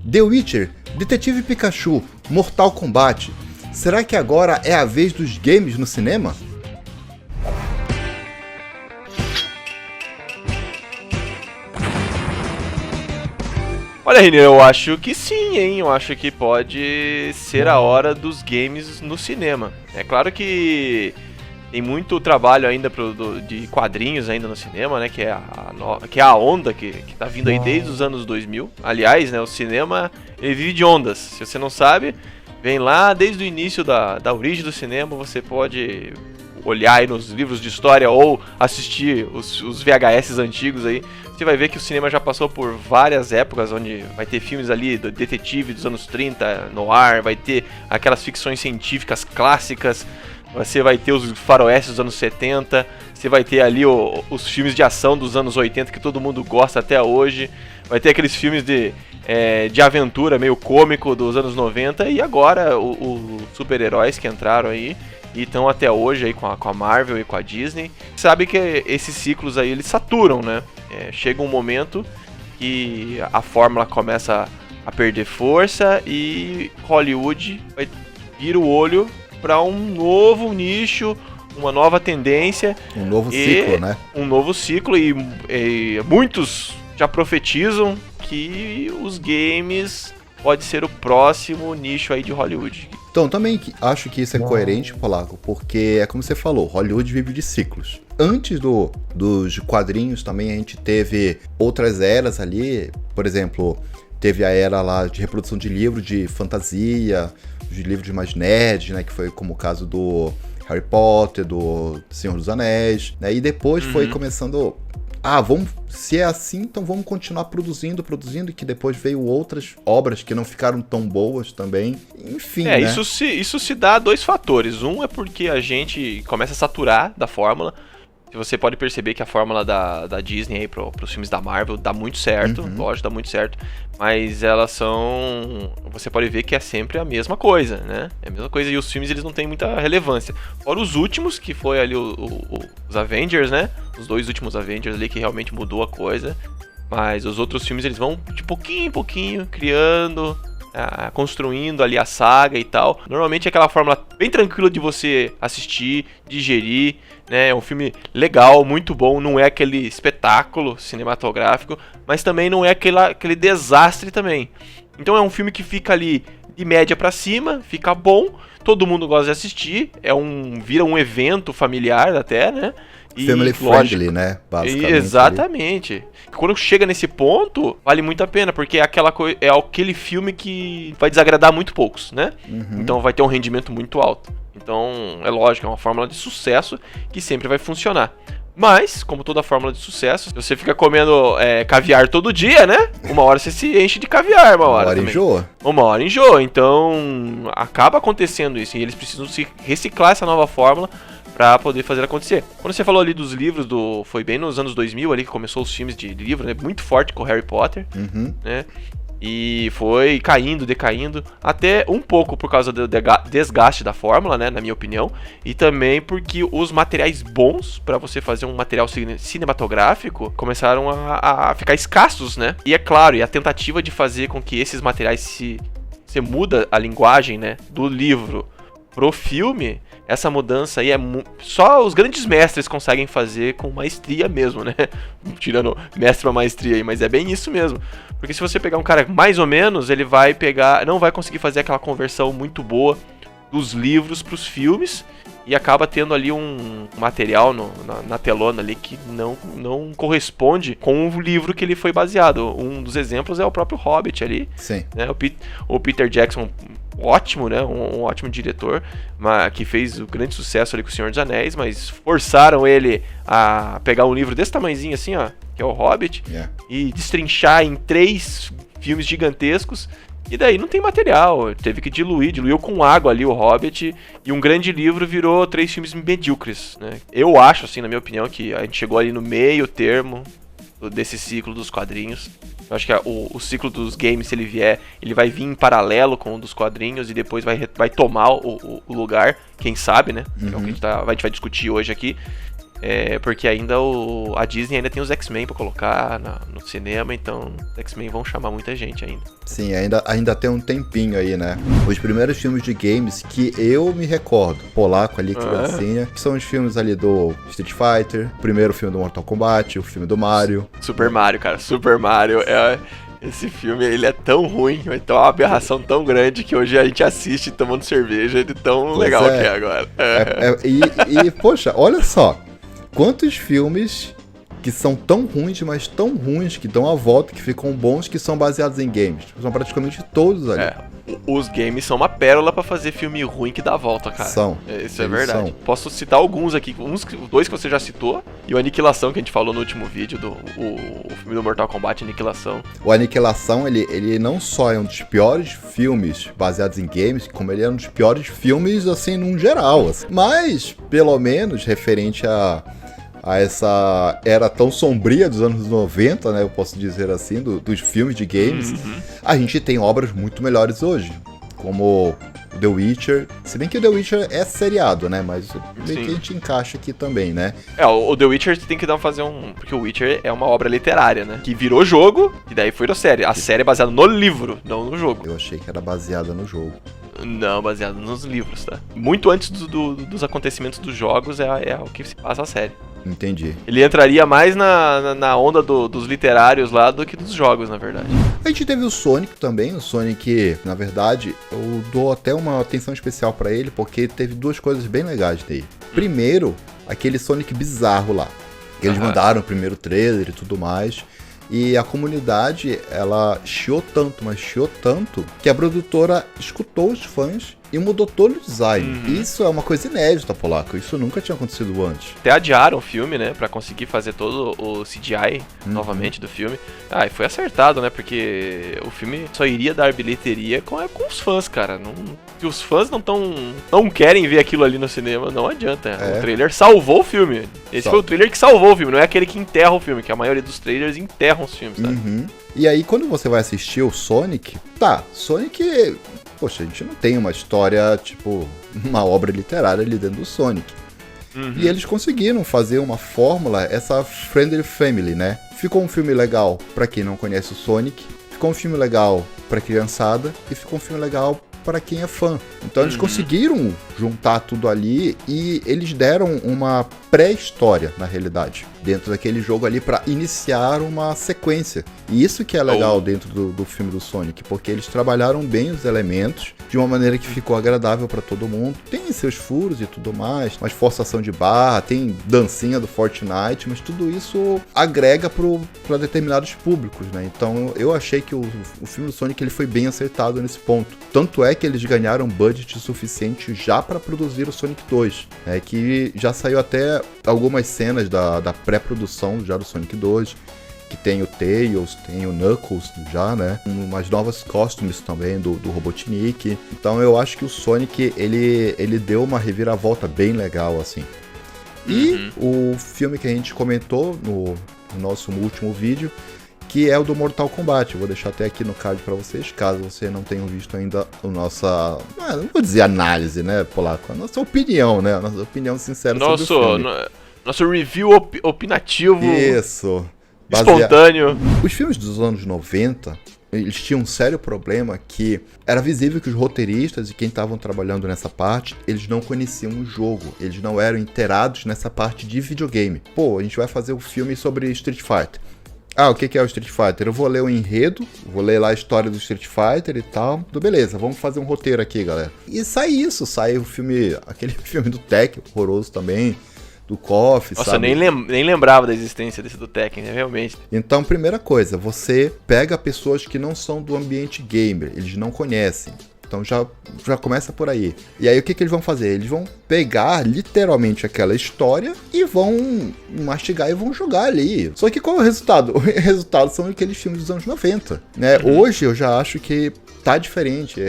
The Witcher, Detetive Pikachu, Mortal Kombat. Será que agora é a vez dos games no cinema? Olha, Renê, eu acho que sim, hein? Eu acho que pode ser a hora dos games no cinema. É claro que tem muito trabalho ainda de quadrinhos ainda no cinema, né? Que é a onda que tá vindo aí desde os anos 2000. Aliás, né? O cinema, ele vive de ondas. Se você não sabe, vem lá desde o início da origem do cinema. Você pode olhar aí nos livros de história ou assistir os VHS antigos aí. Você vai ver que o cinema já passou por várias épocas, onde vai ter filmes ali do detetive dos anos 30, noir, vai ter aquelas ficções científicas clássicas, você vai ter os faroestes dos anos 70, você vai ter ali os filmes de ação dos anos 80 que todo mundo gosta até hoje, vai ter aqueles filmes de aventura meio cômico dos anos 90 e agora os super-heróis que entraram aí e estão até hoje aí com a Marvel e com a Disney. Sabe que esses ciclos aí eles saturam, né? Chega um momento que a fórmula começa a perder força e Hollywood vai vir o olho para um novo nicho, uma nova tendência. Um novo ciclo, né? Um novo ciclo e muitos já profetizam que os games pode ser o próximo nicho aí de Hollywood. Então, também acho que isso é coerente, Polaco, porque é como você falou, Hollywood vive de ciclos. Antes dos quadrinhos também a gente teve outras eras ali, por exemplo, teve a era lá de reprodução de livros de fantasia, de livros mais nerds, né, que foi como o caso do Harry Potter, do Senhor dos Anéis, né, e depois foi começando... se é assim, então vamos continuar produzindo, e que depois veio outras obras que não ficaram tão boas também, enfim, né? Isso se dá a dois fatores. Um é porque a gente começa a saturar da fórmula. Você pode perceber que a fórmula da Disney aí pros filmes da Marvel dá muito certo, lógico, dá muito certo, mas elas são... Você pode ver que é sempre a mesma coisa, né? É a mesma coisa e os filmes eles não têm muita relevância. Fora os últimos, que foi ali os Avengers, né? Os dois últimos Avengers ali que realmente mudou a coisa, mas os outros filmes eles vão de pouquinho em pouquinho criando... construindo ali a saga e tal. Normalmente é aquela fórmula bem tranquila de você assistir, digerir, né? É um filme legal, muito bom, não é aquele espetáculo cinematográfico, mas também não é aquele desastre também. Então é um filme que fica ali de média pra cima, fica bom, todo mundo gosta de assistir, vira um evento familiar até, né? Family friendly, né? Basicamente. Exatamente. Ali. Quando chega nesse ponto, vale muito a pena, porque é aquele filme que vai desagradar muito poucos, né? Então vai ter um rendimento muito alto. Então, é lógico, é uma fórmula de sucesso que sempre vai funcionar. Mas, como toda fórmula de sucesso, se você fica comendo caviar todo dia, né? Uma hora você se enche de caviar, uma hora enjoa. Uma hora enjoa. Então, acaba acontecendo isso. E eles precisam se reciclar essa nova fórmula pra poder fazer acontecer. Quando você falou ali dos livros, foi bem nos anos 2000 ali que começou os filmes de livro, né? Muito forte com o Harry Potter, né? E foi decaindo, até um pouco por causa do desgaste da fórmula, né? Na minha opinião. E também porque os materiais bons pra você fazer um material cinematográfico começaram a ficar escassos, né? E é claro, e a tentativa de fazer com que esses materiais você muda a linguagem, né? Do livro pro filme, essa mudança aí só os grandes mestres conseguem fazer com maestria mesmo, né? Tirando mestre pra maestria aí, mas é bem isso mesmo. Porque se você pegar um cara mais ou menos, ele não vai conseguir fazer aquela conversão muito boa dos livros pros filmes e acaba tendo ali um material na telona ali que não corresponde com o livro que ele foi baseado. Um dos exemplos é o próprio Hobbit ali. Sim. Né? O Peter Jackson, ótimo, né? Um ótimo diretor, que fez o grande sucesso ali com o Senhor dos Anéis, mas forçaram ele a pegar um livro desse tamanhozinho assim, ó, que é o Hobbit, e destrinchar em 3 filmes gigantescos, e daí não tem material, teve que diluiu com água ali o Hobbit, e um grande livro virou 3 filmes medíocres, né? Eu acho, assim, na minha opinião, que a gente chegou ali no meio termo desse ciclo dos quadrinhos. Eu acho que o ciclo dos games, se ele vier, ele vai vir em paralelo com o dos quadrinhos e depois vai tomar o lugar, quem sabe, né? É o que a gente vai discutir hoje aqui. Porque ainda a Disney ainda tem os X-Men pra colocar no cinema, então os X-Men vão chamar muita gente ainda. Sim, ainda tem um tempinho aí, né? Os primeiros filmes de games que eu me recordo, polaco ali, criancinha, que são os filmes ali do Street Fighter, o primeiro filme do Mortal Kombat, o filme do Mario. Super Mario, cara, Super Mario esse filme, ele é tão ruim, então é uma aberração tão grande que hoje a gente assiste tomando cerveja de tão legal que é agora. Poxa, olha só, quantos filmes que são tão ruins, mas tão ruins, que dão a volta, que ficam bons, que são baseados em games. São praticamente todos ali. Os games são uma pérola pra fazer filme ruim que dá a volta, cara. Isso é verdade. São. Posso citar alguns aqui, dois que você já citou, e o Aniquilação, que a gente falou no último vídeo, o filme do Mortal Kombat, Aniquilação. O Aniquilação, ele não só é um dos piores filmes baseados em games, como ele é um dos piores filmes, assim, num geral. Assim. Mas, pelo menos, referente a essa era tão sombria dos anos 90, né, eu posso dizer assim, dos filmes de games, a gente tem obras muito melhores hoje, como The Witcher, se bem que o The Witcher é seriado, né, mas meio que a gente encaixa aqui também, né. O The Witcher tem que fazer porque o Witcher é uma obra literária, né, que virou jogo e daí foi a série é baseada no livro, não no jogo. Eu achei que era baseada no jogo. Não, baseado nos livros, tá? Muito antes dos acontecimentos dos jogos é o que se passa a série. Entendi. Ele entraria mais na onda dos literários lá do que dos jogos, na verdade. A gente teve o Sonic também. O Sonic, na verdade, eu dou até uma atenção especial pra ele, porque teve duas coisas bem legais dele. Primeiro, aquele Sonic bizarro lá. Eles mandaram o primeiro trailer e tudo mais. E a comunidade, ela chiou tanto, que a produtora escutou os fãs e mudou todo o design. Isso é uma coisa inédita, Polaco. Isso nunca tinha acontecido antes. Até adiaram o filme, né? Pra conseguir fazer todo o CGI novamente do filme. E foi acertado, né? Porque o filme só iria dar bilheteria com os fãs, cara. Se os fãs não querem ver aquilo ali no cinema, não adianta. O trailer salvou o filme. Esse foi o trailer que salvou o filme, não é aquele que enterra o filme, que a maioria dos trailers enterram os filmes, sabe? E aí, quando você vai assistir o Sonic, Sonic... Poxa, a gente não tem uma história, tipo, uma obra literária ali dentro do Sonic. E eles conseguiram fazer uma fórmula, essa Friendly Family, né? Ficou um filme legal pra quem não conhece o Sonic, ficou um filme legal pra criançada e ficou um filme legal para quem é fã. Então eles conseguiram juntar tudo ali e eles deram uma pré-história, na realidade, dentro daquele jogo ali para iniciar uma sequência. E isso que é legal dentro do filme do Sonic, porque eles trabalharam bem os elementos de uma maneira que ficou agradável para todo mundo. Tem seus furos e tudo mais, mas forçação de barra, tem dancinha do Fortnite, mas tudo isso agrega para determinados públicos, né? Então eu achei que o filme do Sonic ele foi bem acertado nesse ponto. Tanto é que eles ganharam budget suficiente já para produzir o Sonic 2, né? Que já saiu até algumas cenas da pré-produção já do Sonic 2, que tem o Tails, tem o Knuckles já, né? Umas novas costumes também do Robotnik. Então eu acho que o Sonic, ele deu uma reviravolta bem legal, assim. E o filme que a gente comentou no nosso último vídeo, que é o do Mortal Kombat. Eu vou deixar até aqui no card para vocês, caso você não tenham visto ainda a nossa... não vou dizer análise, né, Polaco? A nossa opinião, né? A nossa opinião sincera sobre o filme. Nosso review opinativo. Isso. Espontâneo. Os filmes dos anos 90, eles tinham um sério problema que era visível que os roteiristas e quem estavam trabalhando nessa parte, eles não conheciam o jogo, eles não eram inteirados nessa parte de videogame. Pô, a gente vai fazer um filme sobre Street Fighter. O que é o Street Fighter? Eu vou ler o enredo, vou ler lá a história do Street Fighter e tal. Beleza, vamos fazer um roteiro aqui, galera. E sai o filme, aquele filme do Tekken, horroroso também, do KOF, Nossa, sabe? eu nem lembrava da existência desse do Tekken, né? Realmente. Então, primeira coisa, você pega pessoas que não são do ambiente gamer, eles não conhecem. Então já começa por aí. E aí o que eles vão fazer? Eles vão pegar literalmente aquela história e vão mastigar e vão jogar ali. Só que qual é o resultado? O resultado são aqueles filmes dos anos 90, né? Hoje eu já acho que tá diferente.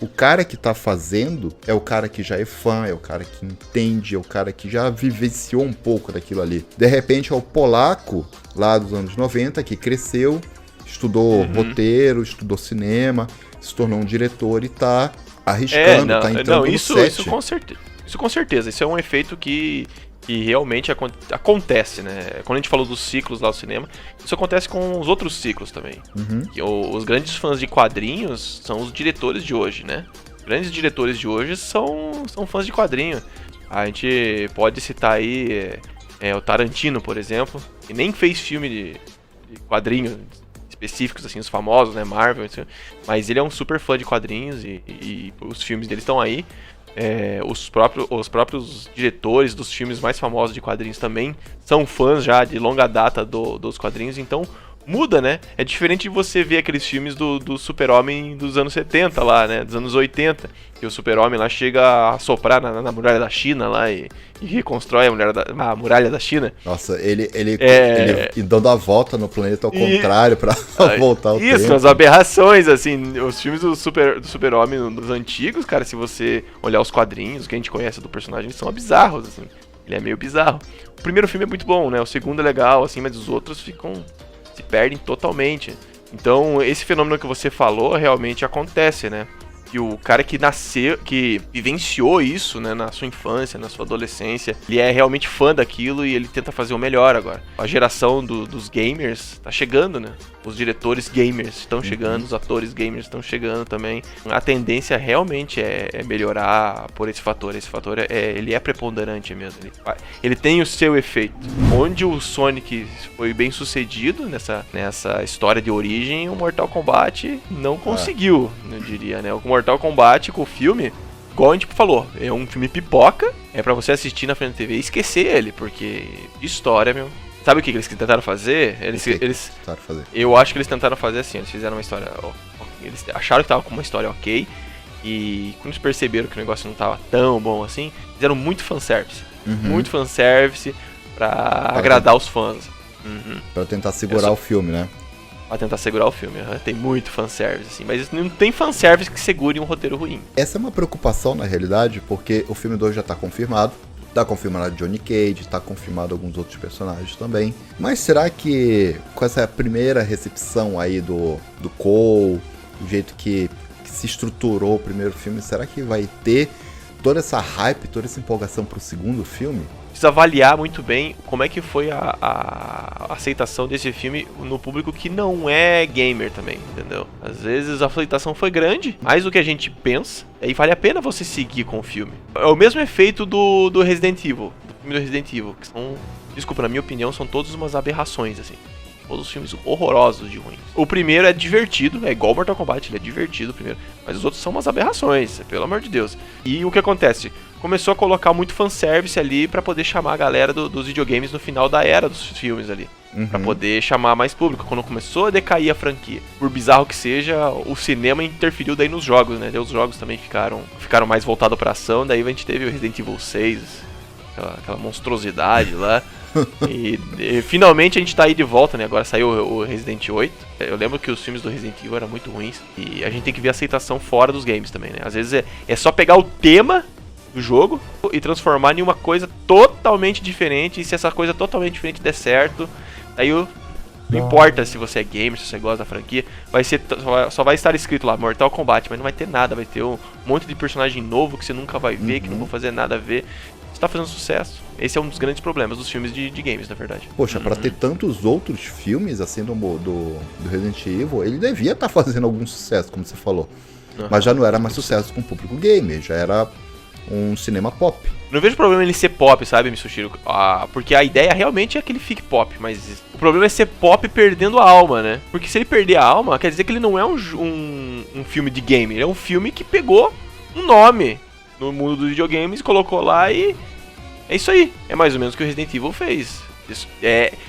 O cara que tá fazendo é o cara que já é fã, é o cara que entende, é o cara que já vivenciou um pouco daquilo ali. De repente é o polaco lá dos anos 90 que cresceu, estudou roteiro, estudou cinema, se tornou um diretor e tá arriscando, tá entrando no set. Isso com certeza. Isso é um efeito que que realmente acontece, né? Quando a gente falou dos ciclos lá do cinema, isso acontece com os outros ciclos também. Que os grandes fãs de quadrinhos são os diretores de hoje, né? Os grandes diretores de hoje são fãs de quadrinho. A gente pode citar aí o Tarantino, por exemplo, que nem fez filme de quadrinhos específicos, assim, os famosos, né, Marvel, mas ele é um super fã de quadrinhos e os filmes dele estão aí. Os próprios diretores dos filmes mais famosos de quadrinhos também são fãs já de longa data dos quadrinhos, então muda, né? É diferente de você ver aqueles filmes do Super-Homem dos anos 70 lá, né? Dos anos 80, que o Super-Homem lá chega a soprar na muralha da China lá e reconstrói a muralha da China. Nossa, ele dando a volta no planeta ao contrário pra voltar ao tempo. Isso, as aberrações, assim, os filmes do Super-Homem dos antigos, cara, se você olhar os quadrinhos, que a gente conhece do personagem, eles são bizarros, assim. Ele é meio bizarro. O primeiro filme é muito bom, né? O segundo é legal, assim, mas os outros se perdem totalmente. Então, esse fenômeno que você falou realmente acontece, né? E o cara que nasceu, que vivenciou isso, né, na sua infância, na sua adolescência, ele é realmente fã daquilo e ele tenta fazer o melhor agora. A geração dos gamers tá chegando, né? Os diretores gamers estão chegando, os atores gamers estão chegando também. A tendência realmente é melhorar por esse fator. Esse fator ele é preponderante mesmo. Ele tem o seu efeito. Onde o Sonic foi bem sucedido nessa história de origem, o Mortal Kombat não conseguiu, eu diria, né? O Mortal Kombat com o filme, igual a gente falou, é um filme pipoca, é pra você assistir na frente da TV e esquecer ele, porque história, meu. Sabe o que eles tentaram fazer? Eu acho que eles tentaram fazer assim, eles fizeram uma história, eles acharam que tava com uma história ok, e quando eles perceberam que o negócio não tava tão bom assim, fizeram muito fanservice. Muito fanservice pra agradar os fãs. Pra tentar segurar o filme, né? Pra tentar segurar o filme, tem muito fanservice, assim, mas não tem fanservice que segure um roteiro ruim. Essa é uma preocupação, na realidade, porque o filme 2 já tá confirmado. Tá confirmado Johnny Cage, tá confirmado alguns outros personagens também. Mas será que com essa primeira recepção aí do Cole, do jeito que se estruturou o primeiro filme, será que vai ter toda essa hype, toda essa empolgação pro segundo filme? Precisa avaliar muito bem como é que foi a aceitação desse filme no público que não é gamer também, entendeu? Às vezes a aceitação foi grande, mais do que a gente pensa, e vale a pena você seguir com o filme. É o mesmo efeito do Resident Evil, do filme do Resident Evil, que são, desculpa, na minha opinião, são todos umas aberrações, assim. Todos os filmes horrorosos de ruins. O primeiro é divertido, é igual Mortal Kombat, ele é divertido o primeiro. Mas os outros são umas aberrações, pelo amor de Deus. E o que acontece? Começou a colocar muito fanservice ali pra poder chamar a galera dos videogames no final da era dos filmes ali. Pra poder chamar mais público. Quando começou a decair a franquia, por bizarro que seja, o cinema interferiu daí nos jogos, né? Daí os jogos também ficaram mais voltados pra ação. Daí a gente teve o Resident Evil 6, aquela monstruosidade lá. E finalmente a gente tá aí de volta, né? Agora saiu o Resident 8. Eu lembro que os filmes do Resident Evil eram muito ruins. E a gente tem que ver a aceitação fora dos games também, né? Às vezes é só pegar o tema do jogo e transformar em uma coisa totalmente diferente. E se essa coisa totalmente diferente der certo, aí não importa se você é gamer, se você gosta da franquia, só vai estar escrito lá Mortal Kombat, mas não vai ter nada. Vai ter um monte de personagem novo que você nunca vai ver, que não vão fazer nada a ver. Tá fazendo sucesso. Esse é um dos grandes problemas dos filmes de games, na verdade. Poxa, pra ter tantos outros filmes, assim, do Resident Evil, ele devia estar fazendo algum sucesso, como você falou. Mas já não era mais sucesso com o público gamer, já era um cinema pop. Não vejo problema ele ser pop, sabe, Mitsushiro? Porque a ideia realmente é que ele fique pop, mas o problema é ser pop perdendo a alma, né? Porque se ele perder a alma, quer dizer que ele não é um filme de game, ele é um filme que pegou um nome no mundo dos videogames, colocou lá e é isso aí. É mais ou menos o que o Resident Evil fez.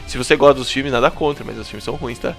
Se você gosta dos filmes, nada contra, mas os filmes são ruins, tá?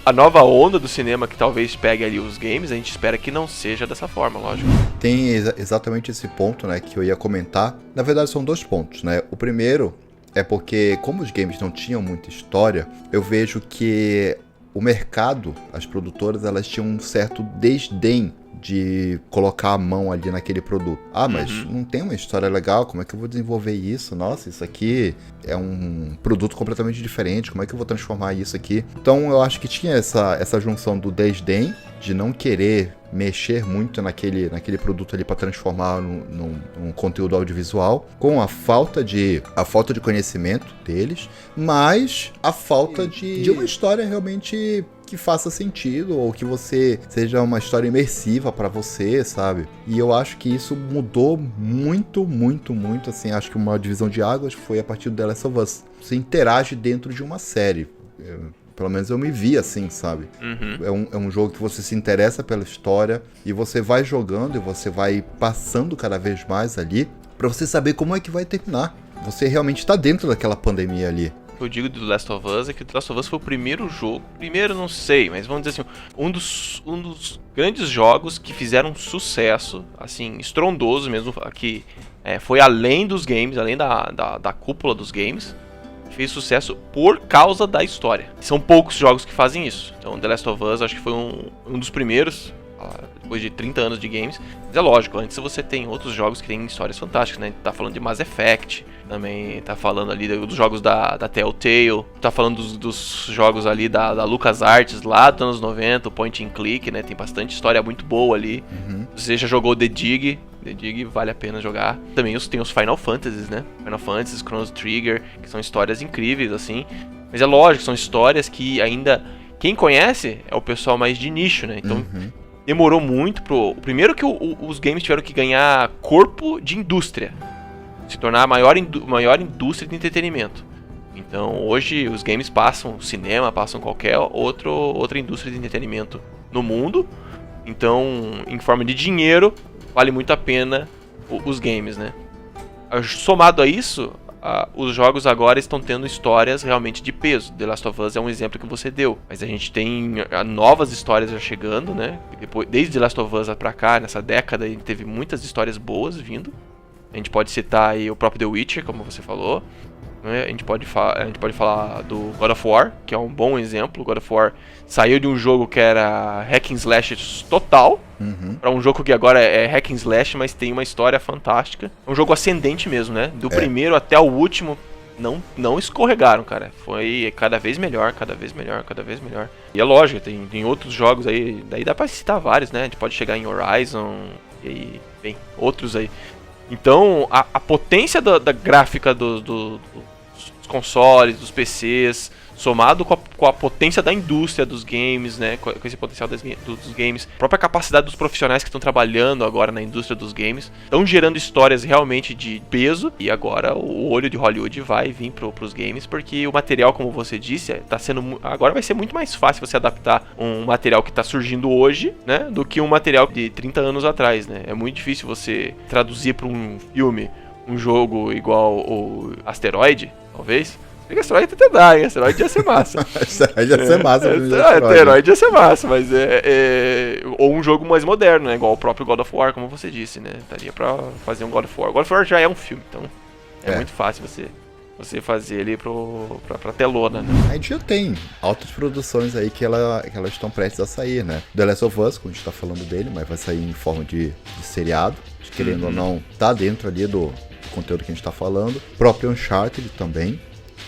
A nova onda do cinema que talvez pegue ali os games, a gente espera que não seja dessa forma, lógico. Tem exatamente esse ponto, né, que eu ia comentar. Na verdade, são dois pontos, né? O primeiro é porque, como os games não tinham muita história, eu vejo que o mercado, as produtoras, elas tinham um certo desdém de colocar a mão ali naquele produto. Ah, mas não tem uma história legal, como é que eu vou desenvolver isso? Nossa, isso aqui é um produto completamente diferente, como é que eu vou transformar isso aqui? Então eu acho que tinha essa junção do desdém, de não querer mexer muito naquele produto ali para transformar num conteúdo audiovisual, com a falta de conhecimento deles, mas a falta de uma história realmente que faça sentido, ou que você seja uma história imersiva para você, sabe? E eu acho que isso mudou muito, muito, muito, assim, acho que uma divisão de águas foi a partir do The Last of Us. Você interage dentro de uma série. Pelo menos eu me vi assim, sabe? É um jogo que você se interessa pela história e você vai jogando e você vai passando cada vez mais ali pra você saber como é que vai terminar. Você realmente tá dentro daquela pandemia ali. Eu digo do The Last of Us é que o The Last of Us foi o primeiro jogo, não sei, mas vamos dizer assim, um dos grandes jogos que fizeram sucesso, assim, estrondoso mesmo, que foi além dos games, além da cúpula dos games. Fez sucesso por causa da história. São poucos jogos que fazem isso. Então, The Last of Us acho que foi um dos primeiros, depois de 30 anos de games. Mas é lógico, antes você tem outros jogos que têm histórias fantásticas, né? A gente tá falando de Mass Effect, também tá falando ali dos jogos da Telltale, tá falando dos jogos ali da LucasArts, lá dos anos 90, o Point and Click, né? Tem bastante história muito boa ali. Você já jogou The Dig vale a pena jogar. Também tem os Final Fantasies, né? Final Fantasy, Chrono Trigger, que são histórias incríveis, assim. Mas é lógico, são histórias que ainda... Quem conhece é o pessoal mais de nicho, né? Então, demorou muito primeiro que os games tiveram que ganhar corpo de indústria. Se tornar a maior indústria de entretenimento. Então, hoje, os games passam cinema, passam qualquer outra indústria de entretenimento no mundo. Então, em forma de dinheiro, vale muito a pena os games, né? Somado a isso, os jogos agora estão tendo histórias realmente de peso. The Last of Us é um exemplo que você deu. Mas a gente tem novas histórias já chegando, né? Desde The Last of Us pra cá, nessa década, a gente teve muitas histórias boas vindo. A gente pode citar aí o próprio The Witcher, como você falou. A gente pode falar do God of War, que é um bom exemplo. God of War saiu de um jogo que era hack and slash total, para um jogo que agora é hack and slash, mas tem uma história fantástica. É um jogo ascendente mesmo, né? Do primeiro até o último, não escorregaram, cara. Foi cada vez melhor, cada vez melhor, cada vez melhor. E é lógico, tem outros jogos aí, daí dá pra citar vários, né? A gente pode chegar em Horizon e, bem, outros aí. Então, a potência da gráfica dos consoles, dos PCs, somado com a potência da indústria dos games, né, com esse potencial dos games, a própria capacidade dos profissionais que estão trabalhando agora na indústria dos games, estão gerando histórias realmente de peso, e agora o olho de Hollywood vai vir pros games, porque o material, como você disse, agora vai ser muito mais fácil você adaptar um material que está surgindo hoje, né, do que um material de 30 anos atrás, né. É muito difícil você traduzir para um filme um jogo igual o Asteroid, talvez. Asteroid até dá, hein? Asteroid ia ser massa. Asteroid ia ser massa. Asteroid ia ser massa, mas ou um jogo mais moderno, né? Igual o próprio God of War, como você disse, né? Daria pra fazer um God of War. God of War já é um filme, então é muito fácil você fazer ele pra telona, né? A gente já tem altas produções aí que elas estão prestes a sair, né? The Last of Us, como a gente tá falando dele, mas vai sair em forma de seriado. Querendo ou não, tá dentro ali do conteúdo que a gente tá falando. O próprio Uncharted também,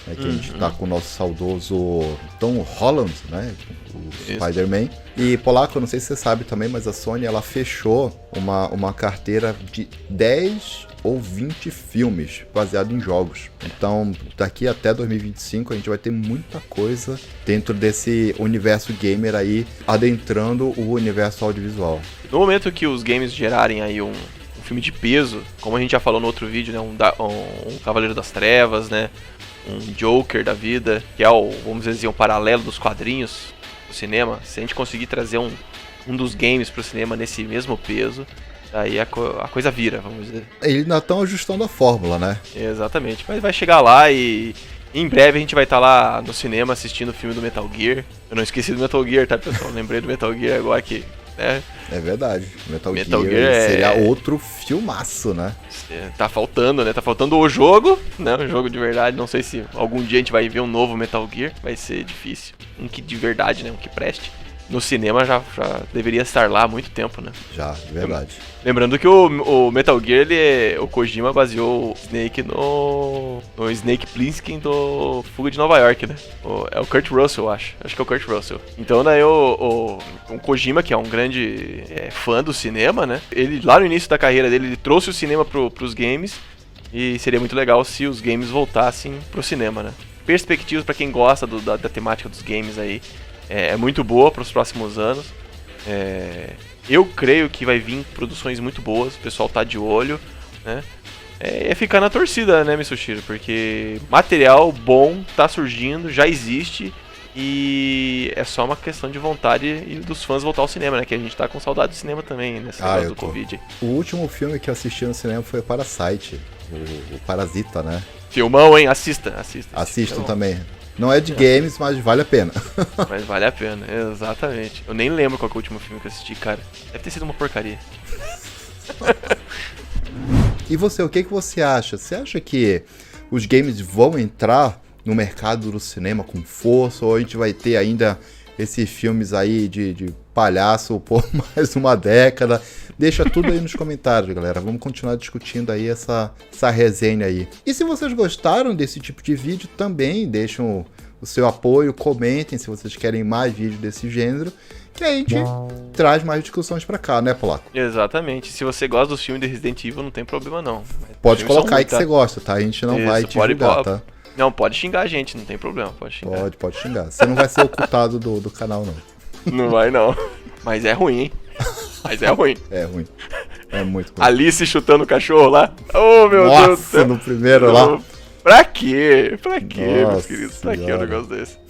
né, que a gente tá com o nosso saudoso Tom Holland, né, o Spider-Man. E, Polaco, eu não sei se você sabe também, mas a Sony, ela fechou uma carteira de 10 ou 20 filmes baseados em jogos. Então, daqui até 2025, a gente vai ter muita coisa dentro desse universo gamer aí, adentrando o universo audiovisual. No momento que os games gerarem aí um filme de peso, como a gente já falou no outro vídeo, né, um Cavaleiro das Trevas, né, um Joker da vida, que é vamos dizer, um paralelo dos quadrinhos do cinema. Se a gente conseguir trazer um dos games pro cinema nesse mesmo peso, daí a coisa vira, vamos dizer. Eles ainda estão ajustando a fórmula, né? Exatamente, mas vai chegar lá e em breve a gente vai estar lá no cinema assistindo o filme do Metal Gear. Eu não esqueci do Metal Gear, tá, pessoal? Lembrei do Metal Gear agora que... É verdade. Metal Gear seria outro filmaço, né? Tá faltando, né? Tá faltando o jogo, né? Um jogo de verdade. Não sei se algum dia a gente vai ver um novo Metal Gear. Vai ser difícil. Um que de verdade, né? Um que preste. no cinema já deveria estar lá há muito tempo, né? Já, verdade. Lembrando que o Metal Gear, o Kojima baseou o Snake no Snake Plissken do Fuga de Nova York, né? É o Kurt Russell, eu acho. Acho que é o Kurt Russell. Então daí o Kojima, que é um grande fã do cinema, né? Ele, lá no início da carreira dele, ele trouxe o cinema pros games. E seria muito legal se os games voltassem pro cinema, né? Perspectivas pra quem gosta da temática dos games aí é muito boa pros próximos anos. Eu creio que vai vir produções muito boas, o pessoal tá de olho, né? É ficar na torcida, né, Mitsushiro? Porque material bom tá surgindo, já existe, e é só uma questão de vontade e dos fãs voltar ao cinema, né? Que a gente tá com saudade do cinema também, nesse negócio do Covid. O último filme que eu assisti no cinema foi Parasite, o Parasita, né? Filmão, hein? Assistam também. Não é de games, mas vale a pena. Mas vale a pena, exatamente. Eu nem lembro qual que é o último filme que eu assisti, cara. Deve ter sido uma porcaria. E você, o que você acha? Você acha que os games vão entrar no mercado do cinema com força? Ou a gente vai ter ainda esses filmes aí de palhaço por mais uma década? Deixa tudo aí nos comentários, galera. Vamos continuar discutindo aí essa resenha aí. E se vocês gostaram desse tipo de vídeo, também deixem o seu apoio, comentem se vocês querem mais vídeos desse gênero, que a gente traz mais discussões pra cá, né, Polaco? Exatamente. Se você gosta dos filmes de Resident Evil, não tem problema não. Pode colocar aí que você gosta, tá? A gente não vai te julgar, tá? Não, pode xingar a gente, não tem problema, pode xingar. Pode xingar. Você não vai ser ocultado do canal, não. Não vai, não. Mas é ruim, hein? Mas é ruim. É ruim. É muito ruim. Alice chutando o cachorro lá. Oh, meu Deus do céu. No primeiro lá. Pra quê? Pra quê, Nossa meus queridos? Pra quê um negócio desse?